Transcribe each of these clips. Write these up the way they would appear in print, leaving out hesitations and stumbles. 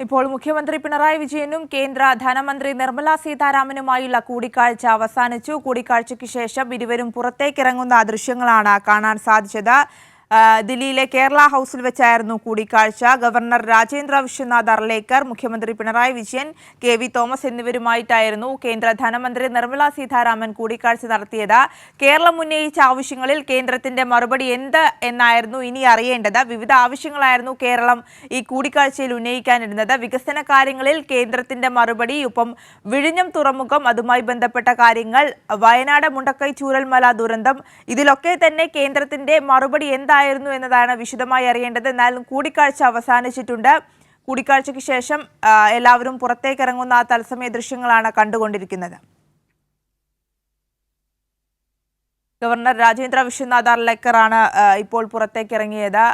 ഇപ്പോൾ മുഖ്യമന്ത്രി പിണറായി വിജയനും കേന്ദ്ര ധനമന്ത്രി നിർമ്മല സീതാരാമനുമായുള്ള കൂടിക്കാഴ്ച അവസാനിച്ചു. കൂടിക്കാഴ്ചയ്ക്ക് ശേഷം ഇരുവരും പുറത്തേക്കിറങ്ങുന്ന ദൃശ്യങ്ങളാണ് കാണാൻ സാധിച്ചത്. ദില്ലിയിലെ കേരള ഹൗസിൽ വെച്ചായിരുന്നു കൂടിക്കാഴ്ച. ഗവർണർ രാജേന്ദ്ര വിശ്വനാഥ് അർലേക്കർ, മുഖ്യമന്ത്രി പിണറായി വിജയൻ, കെ വി തോമസ് എന്നിവരുമായിട്ടായിരുന്നു കേന്ദ്ര ധനമന്ത്രി നിർമ്മല സീതാരാമൻ കൂടിക്കാഴ്ച നടത്തിയത്. കേരളം ഉന്നയിച്ച ആവശ്യങ്ങളിൽ കേന്ദ്രത്തിന്റെ മറുപടി എന്ത് എന്നായിരുന്നു ഇനി അറിയേണ്ടത്. വിവിധ ആവശ്യങ്ങളായിരുന്നു കേരളം ഈ കൂടിക്കാഴ്ചയിൽ ഉന്നയിക്കാനിരുന്നത്. വികസന കാര്യങ്ങളിൽ കേന്ദ്രത്തിന്റെ മറുപടി, ഒപ്പം വിഴിഞ്ഞം തുറമുഖം, അതുമായി ബന്ധപ്പെട്ട കാര്യങ്ങൾ, വയനാട് മുണ്ടക്കൈ ചൂരൽമല ദുരന്തം, ഇതിലൊക്കെ തന്നെ കേന്ദ്രത്തിന്റെ മറുപടി എന്തായിരുന്നു എന്നതാണ് വിശദമായി അറിയേണ്ടത്. എന്നാൽ കൂടിക്കാഴ്ച അവസാനിച്ചിട്ടുണ്ട്. കൂടിക്കാഴ്ചയ്ക്ക് ശേഷം എല്ലാവരും പുറത്തേക്കിറങ്ങുന്ന തത്സമയ ദൃശ്യങ്ങളാണ് കണ്ടുകൊണ്ടിരിക്കുന്നത്. ഗവർണർ രാജേന്ദ്ര വിശ്വനാഥ് അർലേക്കറാണ് ഇപ്പോൾ പുറത്തേക്കിറങ്ങിയത്.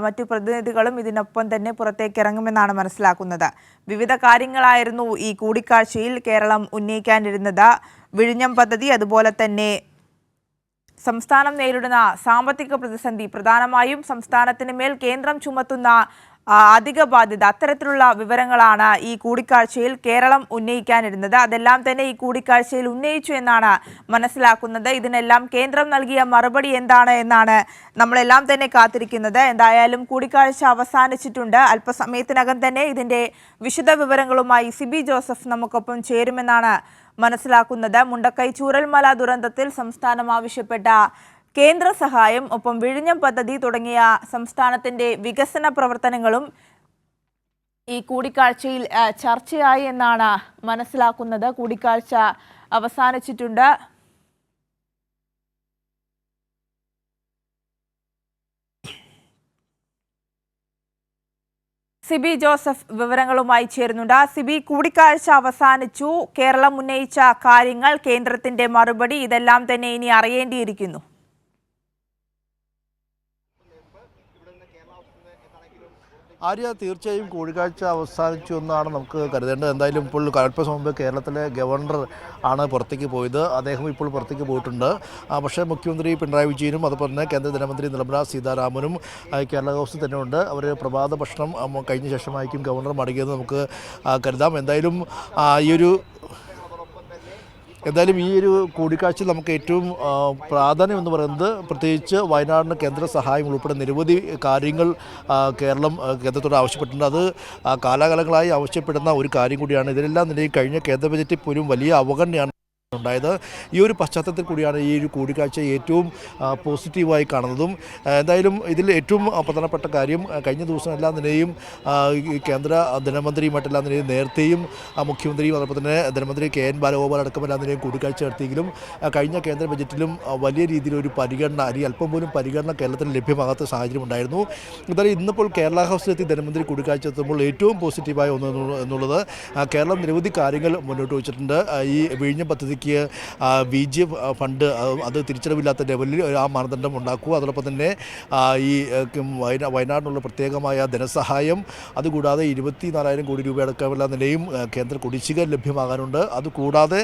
മറ്റു പ്രതിനിധികളും ഇതിനൊപ്പം തന്നെ പുറത്തേക്കിറങ്ങുമെന്നാണ് മനസ്സിലാക്കുന്നത്. വിവിധ കാര്യങ്ങളായിരുന്നു ഈ കൂടിക്കാഴ്ചയിൽ കേരളം ഉന്നയിക്കാനിരുന്നത്. വിഴിഞ്ഞം പദ്ധതി, അതുപോലെ തന്നെ സംസ്ഥാനം നേരിടുന്ന സാമ്പത്തിക പ്രതിസന്ധി, പ്രധാനമായും സംസ്ഥാനത്തിന് മേൽ കേന്ദ്രം ചുമത്തുന്ന അധിക ബാധ്യത, അത്തരത്തിലുള്ള വിവരങ്ങളാണ് ഈ കൂടിക്കാഴ്ചയിൽ കേരളം ഉന്നയിക്കാനിരുന്നത്. അതെല്ലാം തന്നെ ഈ കൂടിക്കാഴ്ചയിൽ ഉന്നയിച്ചു എന്നാണ് മനസ്സിലാക്കുന്നത്. ഇതിനെല്ലാം കേന്ദ്രം നൽകിയ മറുപടി എന്താണ് എന്നാണ് നമ്മളെല്ലാം തന്നെ കാത്തിരിക്കുന്നത്. എന്തായാലും കൂടിക്കാഴ്ച അവസാനിച്ചിട്ടുണ്ട്. അല്പസമയത്തിനകം തന്നെ ഇതിന്റെ വിശദ വിവരങ്ങളുമായി സിബി ജോസഫ് നമുക്കൊപ്പം ചേരുമെന്നാണ് മനസ്സിലാക്കുന്നത്. മുണ്ടക്കൈ ചൂരൽമല ദുരന്തത്തിൽ സംസ്ഥാനം ആവശ്യപ്പെട്ട കേന്ദ്ര സഹായം, ഒപ്പം വിഴിഞ്ഞം പദ്ധതി തുടങ്ങിയ സംസ്ഥാനത്തിന്റെ വികസന പ്രവർത്തനങ്ങളും ഈ കൂടിക്കാഴ്ചയിൽ ചർച്ചയായി എന്നാണ് മനസ്സിലാക്കുന്നത്. കൂടിക്കാഴ്ച അവസാനിച്ചിട്ടുണ്ട്. സിബി ജോസഫ് വിവരങ്ങളുമായി ചേരുന്നുണ്ട്. സിബി, കൂടിക്കാഴ്ച അവസാനിച്ചു. കേരളം ഉന്നയിച്ച കാര്യങ്ങൾ, കേന്ദ്രത്തിന്റെ മറുപടി, ഇതെല്ലാം തന്നെ ഇനി അറിയേണ്ടിയിരിക്കുന്നു. ആര്യ, തീർച്ചയായും കൂടിക്കാഴ്ച അവസാനിച്ചു എന്നാണ് നമുക്ക് കരുതേണ്ടത്. എന്തായാലും ഇപ്പോൾ അല്പസം മുമ്പ് കേരളത്തിലെ ഗവർണർ ആണ് പുറത്തേക്ക് പോയത്. അദ്ദേഹം ഇപ്പോൾ പുറത്തേക്ക് പോയിട്ടുണ്ട്. പക്ഷേ മുഖ്യമന്ത്രി പിണറായി വിജയനും അതുപോലെ തന്നെ കേന്ദ്ര ധനമന്ത്രി നിർമ്മല സീതാരാമനും കേരള ഹൗസിൽ തന്നെ ഉണ്ട്. അവർ പ്രഭാത ഭക്ഷണം കഴിഞ്ഞ ശേഷമായിരിക്കും ഗവർണർ മടങ്ങിയെന്ന് നമുക്ക് കരുതാം. എന്തായാലും ഈ ഒരു കൂടിക്കാഴ്ചയിൽ നമുക്ക് ഏറ്റവും പ്രാധാന്യം എന്ന് പറയുന്നത്, പ്രത്യേകിച്ച് വയനാടിന് കേന്ദ്ര സഹായം ഉൾപ്പെടെ നിരവധി കാര്യങ്ങൾ കേരളം കേന്ദ്രത്തോട് ആവശ്യപ്പെട്ടിട്ടുണ്ട്. അത് കാലാകാലങ്ങളായി ആവശ്യപ്പെടുന്ന ഒരു കാര്യം കൂടിയാണ്. ഇതിലെല്ലാം തന്നെ കഴിഞ്ഞ കേന്ദ്ര ബജറ്റിൽ പോലും വലിയ അവഗണനയാണ് ഉണ്ടായത്. ഈ ഒരു പശ്ചാത്തലത്തിൽ കൂടിയാണ് ഈ ഒരു കൂടിക്കാഴ്ച ഏറ്റവും പോസിറ്റീവായി കാണുന്നതും. എന്തായാലും ഇതിൽ ഏറ്റവും പ്രധാനപ്പെട്ട കാര്യം, കഴിഞ്ഞ ദിവസം എല്ലാം തന്നെയും കേന്ദ്ര ധനമന്ത്രിയുമായിട്ടെല്ലാം തന്നെയും നേരത്തെയും മുഖ്യമന്ത്രിയും അതുപോലെ തന്നെ ധനമന്ത്രി കെ എൻ ബാലഗോപാൽ അടക്കമെല്ലാം തന്നെയും കൂടിക്കാഴ്ച നടത്തിയെങ്കിലും കഴിഞ്ഞ കേന്ദ്ര ബജറ്റിലും വലിയ രീതിയിലൊരു പരിഗണന, അല്ലെങ്കിൽ അല്പം പോലും പരിഗണന കേരളത്തിന് ലഭ്യമാകാത്ത സാഹചര്യം ഉണ്ടായിരുന്നു. എന്തായാലും ഇന്നിപ്പോൾ കേരള ഹൗസിലെത്തി ധനമന്ത്രി കൂടിക്കാഴ്ച എത്തുമ്പോൾ ഏറ്റവും പോസിറ്റീവായ ഒന്ന് എന്നുള്ളത്, കേരളം നിരവധി കാര്യങ്ങൾ മുന്നോട്ട് വെച്ചിട്ടുണ്ട്. ഈ വിഴിഞ്ഞം പദ്ധതിക്ക് VGF ഫണ്ട് അത് തിരിച്ചടവില്ലാത്ത ലെവലിൽ ആ മാനദണ്ഡം ഉണ്ടാക്കുക. അതോടൊപ്പം തന്നെ ഈ വയനാടിനുള്ള പ്രത്യേകമായ ധനസഹായം, അതുകൂടാതെ 24,000 കോടി രൂപ അടക്കമുള്ള നിലയും കേന്ദ്ര കുടിശ്ശിക ലഭ്യമാകാനുണ്ട്. അതുകൂടാതെ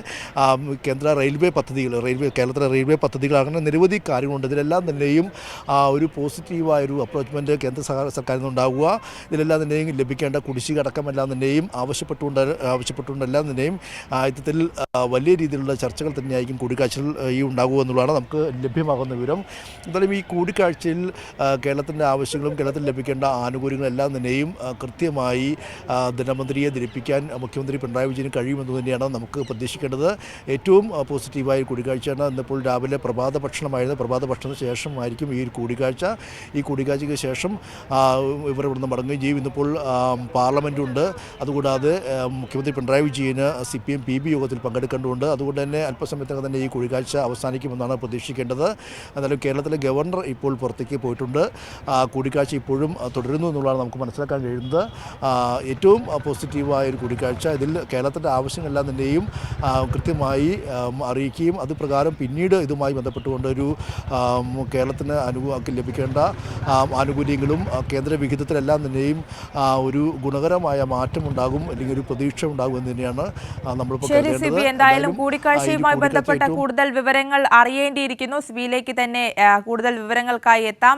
കേന്ദ്ര റെയിൽവേ പദ്ധതികൾ, കേരളത്തിലെ റെയിൽവേ പദ്ധതികൾ, അങ്ങനെ നിരവധി കാര്യങ്ങളുണ്ട്. ഇതിലെല്ലാം തന്നെയും ഒരു പോസിറ്റീവായൊരു അപ്രോച്ച്മെൻറ്റ് കേന്ദ്ര സർക്കാരിൽ നിന്നുണ്ടാകുക, ഇതിലെല്ലാം തന്നെയും ലഭിക്കേണ്ട കുടിശ്ശിക അടക്കമെല്ലാം തന്നെയും ആവശ്യപ്പെട്ടുകൊണ്ടെല്ലാം തന്നെയും ഇത്തരത്തിൽ വലിയ രീതിയിലുള്ള ചർച്ചകൾ തന്നെയായിരിക്കും കൂടിക്കാഴ്ചയിൽ ഉണ്ടാകുക എന്നുള്ളതാണ് നമുക്ക് ലഭ്യമാകുന്ന വിവരം. എന്തായാലും ഈ കൂടിക്കാഴ്ചയിൽ കേരളത്തിൻ്റെ ആവശ്യങ്ങളും കേരളത്തിൽ ലഭിക്കേണ്ട ആനുകൂല്യങ്ങളും എല്ലാം തന്നെയും കൃത്യമായി ധനമന്ത്രിയെ ധരിപ്പിക്കാൻ മുഖ്യമന്ത്രി പിണറായി വിജയന് കഴിയുമെന്ന് തന്നെയാണ് നമുക്ക് പ്രതീക്ഷിക്കേണ്ടത്. ഏറ്റവും പോസിറ്റീവായ കൂടിക്കാഴ്ചയാണ്. ഇന്നിപ്പോൾ രാവിലെ പ്രഭാത ഭക്ഷണമായിരുന്നു. പ്രഭാത ഭക്ഷണത്തിന് ശേഷമായിരിക്കും ഈ ഒരു കൂടിക്കാഴ്ച. ഈ കൂടിക്കാഴ്ചയ്ക്ക് ശേഷം ഇവർ ഇവിടുന്ന് മടങ്ങുകയും ചെയ്യും. ഇന്നിപ്പോൾ പാർലമെൻറ്റുണ്ട്. അതുകൂടാതെ മുഖ്യമന്ത്രി പിണറായി വിജയന് CPM PB യോഗത്തിൽ പങ്കെടുക്കേണ്ടതുണ്ട്. അതുകൊണ്ട് തന്നെ അല്പസമയത്തൊക്കെ തന്നെ ഈ കൂടിക്കാഴ്ച അവസാനിക്കുമെന്നാണ് പ്രതീക്ഷിക്കേണ്ടത്. എന്നാലും കേരളത്തിലെ ഗവർണർ ഇപ്പോൾ പുറത്തേക്ക് പോയിട്ടുണ്ട്. കൂടിക്കാഴ്ച ഇപ്പോഴും തുടരുന്നു എന്നുള്ളതാണ് നമുക്ക് മനസ്സിലാക്കാൻ കഴിയുന്നത്. ഏറ്റവും പോസിറ്റീവായ ഒരു കൂടിക്കാഴ്ച. ഇതിൽ കേരളത്തിൻ്റെ ആവശ്യങ്ങളെല്ലാം തന്നെയും കൃത്യമായി അറിയിക്കുകയും അത് പ്രകാരം പിന്നീട് ഇതുമായി ബന്ധപ്പെട്ടുകൊണ്ട് ഒരു കേരളത്തിന് ലഭിക്കേണ്ട ആനുകൂല്യങ്ങളും കേന്ദ്ര വിഹിതത്തിലെല്ലാം തന്നെയും ഒരു ഗുണകരമായ മാറ്റമുണ്ടാകും, അല്ലെങ്കിൽ ഒരു പ്രതീക്ഷ ഉണ്ടാകും എന്ന് തന്നെയാണ് നമ്മളിപ്പോൾ എന്തായാലും കൂടിക്കാഴ്ചയുമായി ബന്ധപ്പെട്ട കൂടുതൽ വിവരങ്ങൾ അറിയേണ്ടിയിരിക്കുന്നു. സിബിയിലേക്ക് തന്നെ കൂടുതൽ വിവരങ്ങൾക്കായി എത്താം.